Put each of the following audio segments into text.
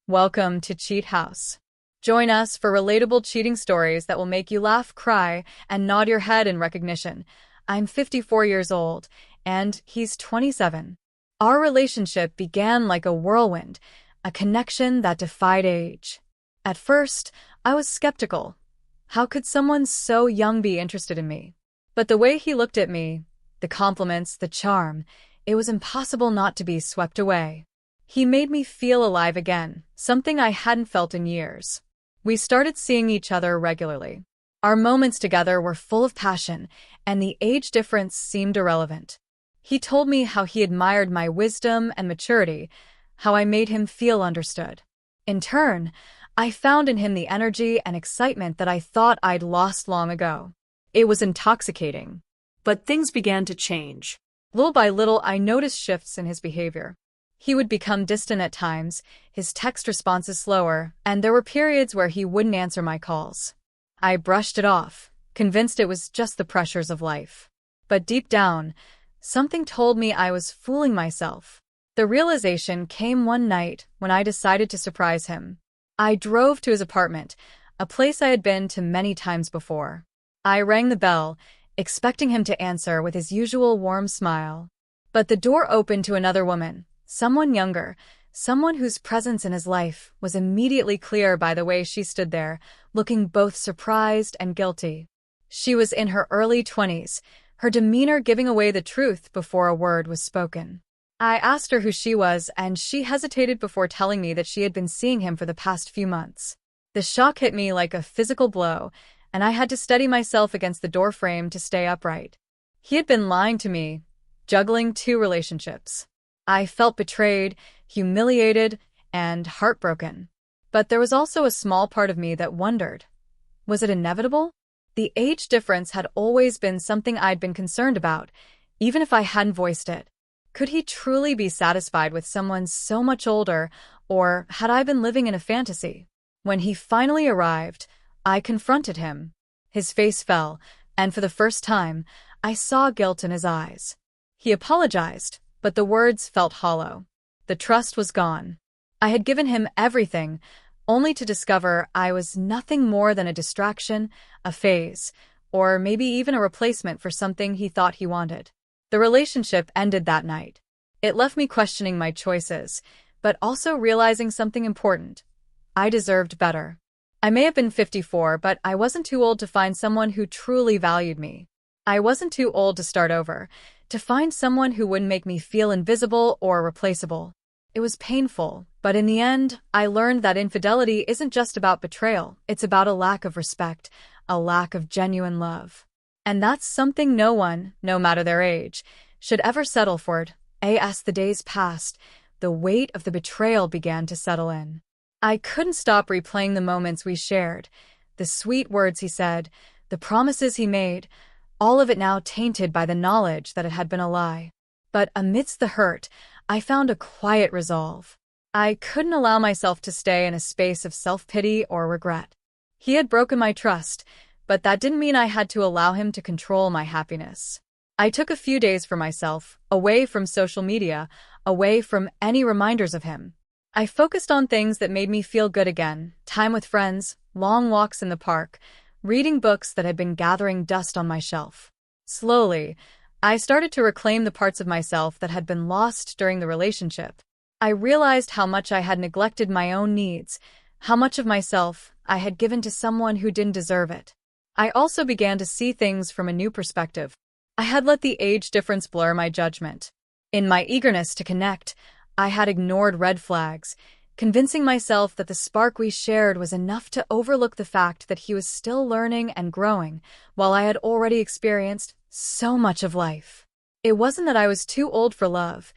Welcome to Cheat House. Join us for relatable cheating stories that will make you laugh, cry, and nod your head in recognition. I'm 54 years old, and he's 27. Our relationship began like a whirlwind, a connection that defied age. At first, I was skeptical. How could someone so young be interested in me? But the way he looked at me, the compliments, the charm, it was impossible not to be swept away. He made me feel alive again, something I hadn't felt in years. We started seeing each other regularly. Our moments together were full of passion, and the age difference seemed irrelevant. He told me how he admired my wisdom and maturity, how I made him feel understood. In turn, I found in him the energy and excitement that I thought I'd lost long ago. It was intoxicating. But things began to change. Little by little, I noticed shifts in his behavior. He would become distant at times, his text responses slower, and there were periods where he wouldn't answer my calls. I brushed it off, convinced it was just the pressures of life. But deep down, something told me I was fooling myself. The realization came one night when I decided to surprise him. I drove to his apartment, a place I had been to many times before. I rang the bell, expecting him to answer with his usual warm smile. But the door opened to another woman. Someone younger, someone whose presence in his life was immediately clear by the way she stood there, looking both surprised and guilty. She was in her early 20s, her demeanor giving away the truth before a word was spoken. I asked her who she was, and she hesitated before telling me that she had been seeing him for the past few months. The shock hit me like a physical blow, and I had to steady myself against the doorframe to stay upright. He had been lying to me, juggling two relationships. I felt betrayed, humiliated, and heartbroken. But there was also a small part of me that wondered, was it inevitable? The age difference had always been something I'd been concerned about, even if I hadn't voiced it. Could he truly be satisfied with someone so much older, or had I been living in a fantasy? When he finally arrived, I confronted him. His face fell, and for the first time, I saw guilt in his eyes. He apologized, but the words felt hollow. The trust was gone. I had given him everything, only to discover I was nothing more than a distraction, a phase, or maybe even a replacement for something he thought he wanted. The relationship ended that night. It left me questioning my choices, but also realizing something important. I deserved better. I may have been 54, but I wasn't too old to find someone who truly valued me. I wasn't too old to start over, to find someone who wouldn't make me feel invisible or replaceable. It was painful, but in the end, I learned that infidelity isn't just about betrayal, it's about a lack of respect, a lack of genuine love. And that's something no one, no matter their age, should ever settle for. As the days passed, the weight of the betrayal began to settle in. I couldn't stop replaying the moments we shared, the sweet words he said, the promises he made, all of it now tainted by the knowledge that it had been a lie. But amidst the hurt, I found a quiet resolve. I couldn't allow myself to stay in a space of self-pity or regret. He had broken my trust, but that didn't mean I had to allow him to control my happiness. I took a few days for myself, away from social media, away from any reminders of him. I focused on things that made me feel good again, time with friends, long walks in the park, reading books that had been gathering dust on my shelf. Slowly, I started to reclaim the parts of myself that had been lost during the relationship. I realized how much I had neglected my own needs, how much of myself I had given to someone who didn't deserve it. I also began to see things from a new perspective. I had let the age difference blur my judgment. In my eagerness to connect, I had ignored red flags, convincing myself that the spark we shared was enough to overlook the fact that he was still learning and growing, while I had already experienced so much of life. It wasn't that I was too old for love.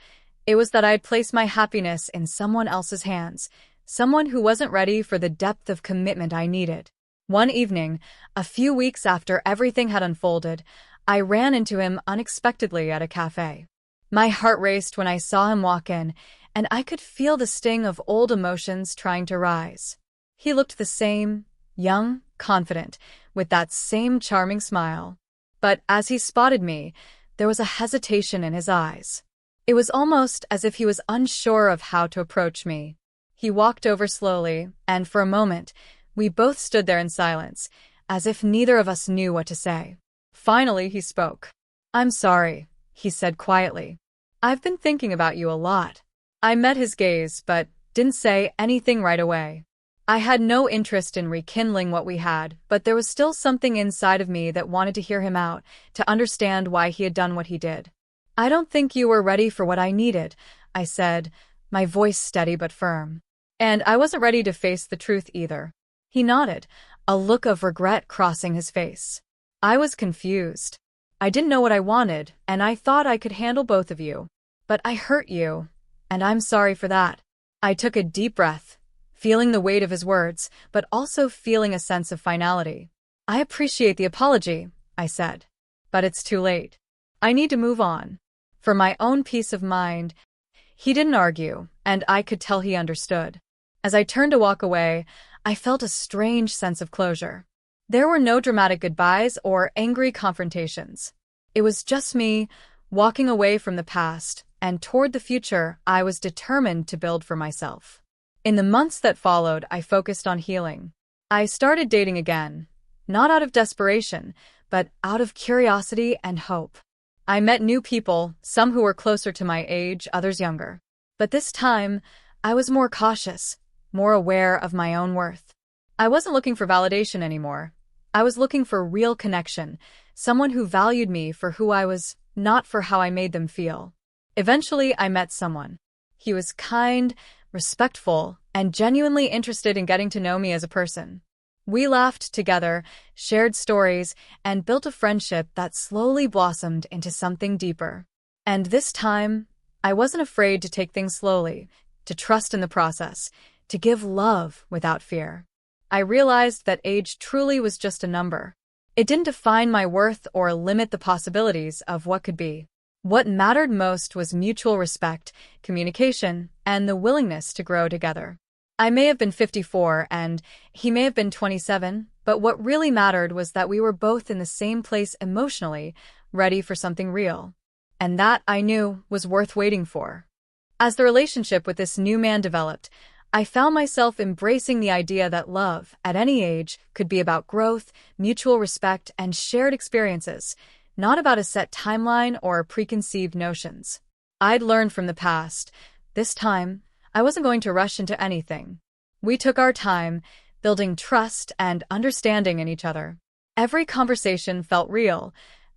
It was that I had placed my happiness in someone else's hands, someone who wasn't ready for the depth of commitment I needed. One evening, a few weeks after everything had unfolded, I ran into him unexpectedly at a cafe. My heart raced when I saw him walk in, and I could feel the sting of old emotions trying to rise. He looked the same, young, confident, with that same charming smile. But as he spotted me, there was a hesitation in his eyes. It was almost as if he was unsure of how to approach me. He walked over slowly, and for a moment, we both stood there in silence, as if neither of us knew what to say. Finally, he spoke. "I'm sorry," he said quietly. "I've been thinking about you a lot." I met his gaze, but didn't say anything right away. I had no interest in rekindling what we had, but there was still something inside of me that wanted to hear him out, to understand why he had done what he did. "I don't think you were ready for what I needed," I said, my voice steady but firm. And I wasn't ready to face the truth either. He nodded, a look of regret crossing his face. I was confused. I didn't know what I wanted, and I thought I could handle both of you. But I hurt you, and I'm sorry for that. I took a deep breath, feeling the weight of his words, but also feeling a sense of finality. "I appreciate the apology," I said. "But it's too late. I need to move on. For my own peace of mind." He didn't argue, and I could tell he understood. As I turned to walk away, I felt a strange sense of closure. There were no dramatic goodbyes or angry confrontations. It was just me, walking away from the past, and toward the future I was determined to build for myself. In the months that followed, I focused on healing. I started dating again, not out of desperation, but out of curiosity and hope. I met new people, some who were closer to my age, others younger. But this time, I was more cautious, more aware of my own worth. I wasn't looking for validation anymore. I was looking for real connection, someone who valued me for who I was, not for how I made them feel. Eventually, I met someone. He was kind, respectful, and genuinely interested in getting to know me as a person. We laughed together, shared stories, and built a friendship that slowly blossomed into something deeper. And this time, I wasn't afraid to take things slowly, to trust in the process, to give love without fear. I realized that age truly was just a number. It didn't define my worth or limit the possibilities of what could be. What mattered most was mutual respect, communication, and the willingness to grow together. I may have been 54 and he may have been 27, but what really mattered was that we were both in the same place emotionally, ready for something real. And that, I knew, was worth waiting for. As the relationship with this new man developed, I found myself embracing the idea that love, at any age, could be about growth, mutual respect, and shared experiences, not about a set timeline or preconceived notions. I'd learned from the past. This time, I wasn't going to rush into anything. We took our time, building trust and understanding in each other. Every conversation felt real,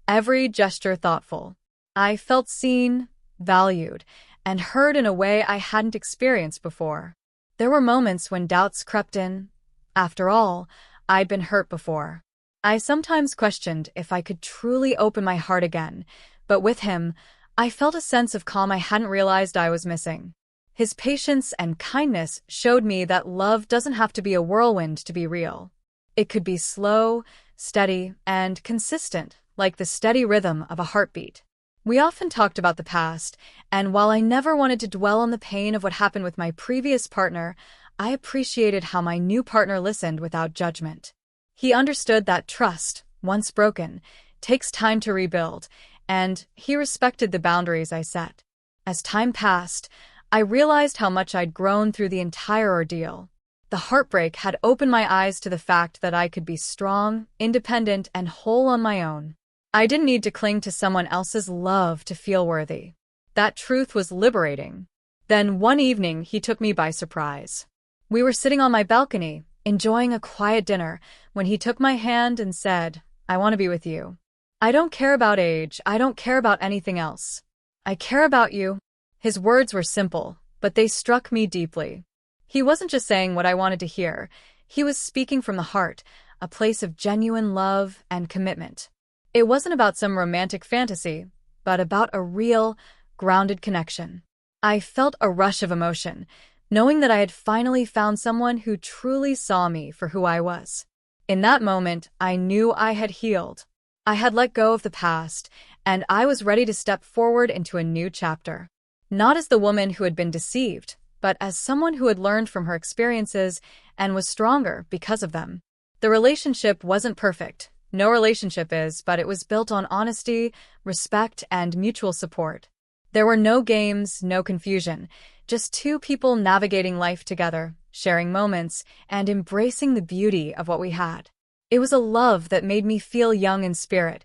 every gesture thoughtful. I felt seen, valued, and heard in a way I hadn't experienced before. There were moments when doubts crept in. After all, I'd been hurt before. I sometimes questioned if I could truly open my heart again, but with him, I felt a sense of calm I hadn't realized I was missing. His patience and kindness showed me that love doesn't have to be a whirlwind to be real. It could be slow, steady, and consistent, like the steady rhythm of a heartbeat. We often talked about the past, and while I never wanted to dwell on the pain of what happened with my previous partner, I appreciated how my new partner listened without judgment. He understood that trust, once broken, takes time to rebuild, and he respected the boundaries I set. As time passed, I realized how much I'd grown through the entire ordeal. The heartbreak had opened my eyes to the fact that I could be strong, independent, and whole on my own. I didn't need to cling to someone else's love to feel worthy. That truth was liberating. Then one evening, he took me by surprise. We were sitting on my balcony, enjoying a quiet dinner, when he took my hand and said, "I want to be with you. I don't care about age, I don't care about anything else. I care about you." His words were simple, but they struck me deeply. He wasn't just saying what I wanted to hear. He was speaking from the heart, a place of genuine love and commitment. It wasn't about some romantic fantasy, but about a real, grounded connection. I felt a rush of emotion, knowing that I had finally found someone who truly saw me for who I was. In that moment, I knew I had healed. I had let go of the past, and I was ready to step forward into a new chapter. Not as the woman who had been deceived, but as someone who had learned from her experiences and was stronger because of them. The relationship wasn't perfect. No relationship is, but it was built on honesty, respect, and mutual support. There were no games, no confusion, just two people navigating life together, sharing moments, and embracing the beauty of what we had. It was a love that made me feel young in spirit,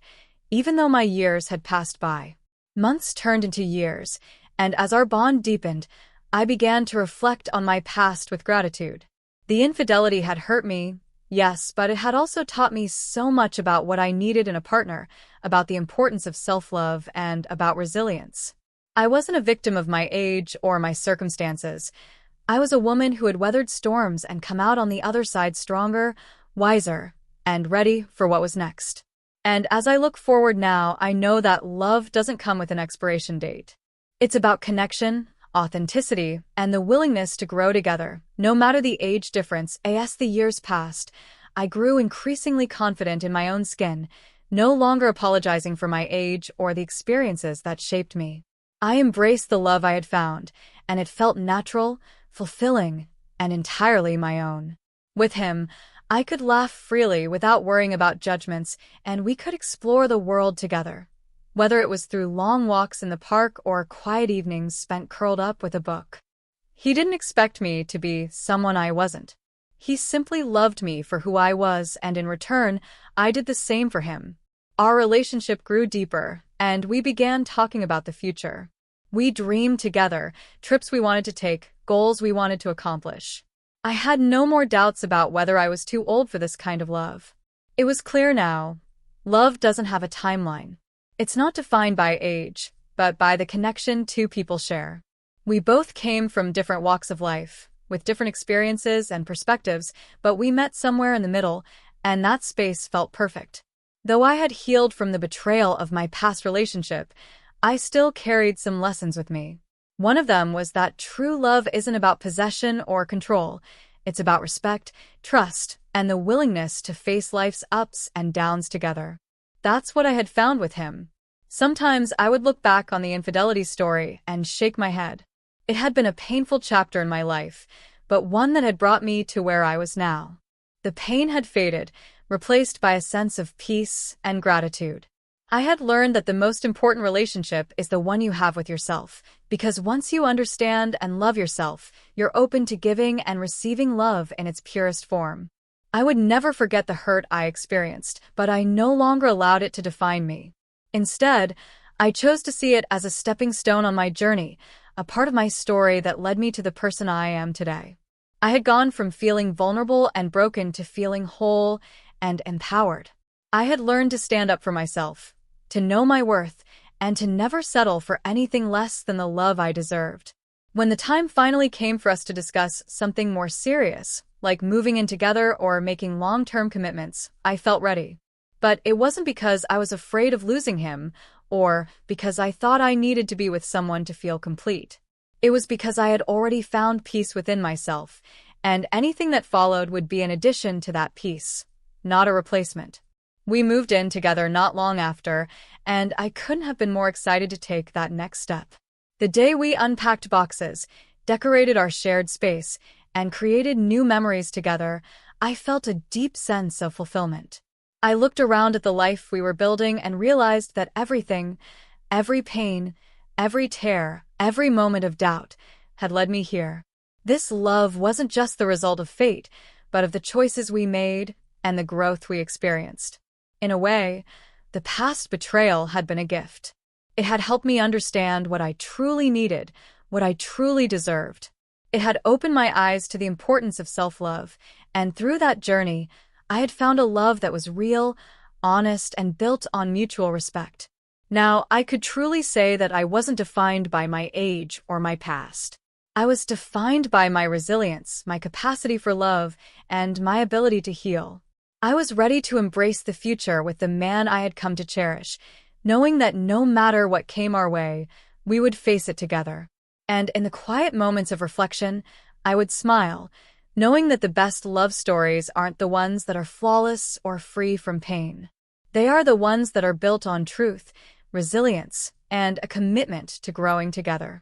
even though my years had passed by. Months turned into years, and as our bond deepened, I began to reflect on my past with gratitude. The infidelity had hurt me, yes, but it had also taught me so much about what I needed in a partner, about the importance of self-love, and about resilience. I wasn't a victim of my age or my circumstances. I was a woman who had weathered storms and come out on the other side stronger, wiser, and ready for what was next. And as I look forward now, I know that love doesn't come with an expiration date. It's about connection, authenticity, and the willingness to grow together. No matter the age difference, as the years passed, I grew increasingly confident in my own skin, no longer apologizing for my age or the experiences that shaped me. I embraced the love I had found, and it felt natural, fulfilling, and entirely my own. With him, I could laugh freely without worrying about judgments, and we could explore the world together. Whether it was through long walks in the park or quiet evenings spent curled up with a book. He didn't expect me to be someone I wasn't. He simply loved me for who I was, and in return, I did the same for him. Our relationship grew deeper, and we began talking about the future. We dreamed together, trips we wanted to take, goals we wanted to accomplish. I had no more doubts about whether I was too old for this kind of love. It was clear now. Love doesn't have a timeline. It's not defined by age, but by the connection two people share. We both came from different walks of life, with different experiences and perspectives, but we met somewhere in the middle, and that space felt perfect. Though I had healed from the betrayal of my past relationship, I still carried some lessons with me. One of them was that true love isn't about possession or control. It's about respect, trust, and the willingness to face life's ups and downs together. That's what I had found with him. Sometimes I would look back on the infidelity story and shake my head. It had been a painful chapter in my life, but one that had brought me to where I was now. The pain had faded, replaced by a sense of peace and gratitude. I had learned that the most important relationship is the one you have with yourself, because once you understand and love yourself, you're open to giving and receiving love in its purest form. I would never forget the hurt I experienced, but I no longer allowed it to define me. Instead, I chose to see it as a stepping stone on my journey, a part of my story that led me to the person I am today. I had gone from feeling vulnerable and broken to feeling whole and empowered. I had learned to stand up for myself, to know my worth, and to never settle for anything less than the love I deserved. When the time finally came for us to discuss something more serious, like moving in together or making long-term commitments, I felt ready. But it wasn't because I was afraid of losing him, or because I thought I needed to be with someone to feel complete. It was because I had already found peace within myself, and anything that followed would be an addition to that peace, not a replacement. We moved in together not long after, and I couldn't have been more excited to take that next step. The day we unpacked boxes, decorated our shared space, and created new memories together, I felt a deep sense of fulfillment. I looked around at the life we were building and realized that everything, every pain, every tear, every moment of doubt, had led me here. This love wasn't just the result of fate, but of the choices we made and the growth we experienced. In a way, the past betrayal had been a gift. It had helped me understand what I truly needed, what I truly deserved. It had opened my eyes to the importance of self-love, and through that journey, I had found a love that was real, honest, and built on mutual respect. Now, I could truly say that I wasn't defined by my age or my past. I was defined by my resilience, my capacity for love, and my ability to heal. I was ready to embrace the future with the man I had come to cherish, knowing that no matter what came our way, we would face it together. And in the quiet moments of reflection, I would smile, knowing that the best love stories aren't the ones that are flawless or free from pain. They are the ones that are built on truth, resilience, and a commitment to growing together.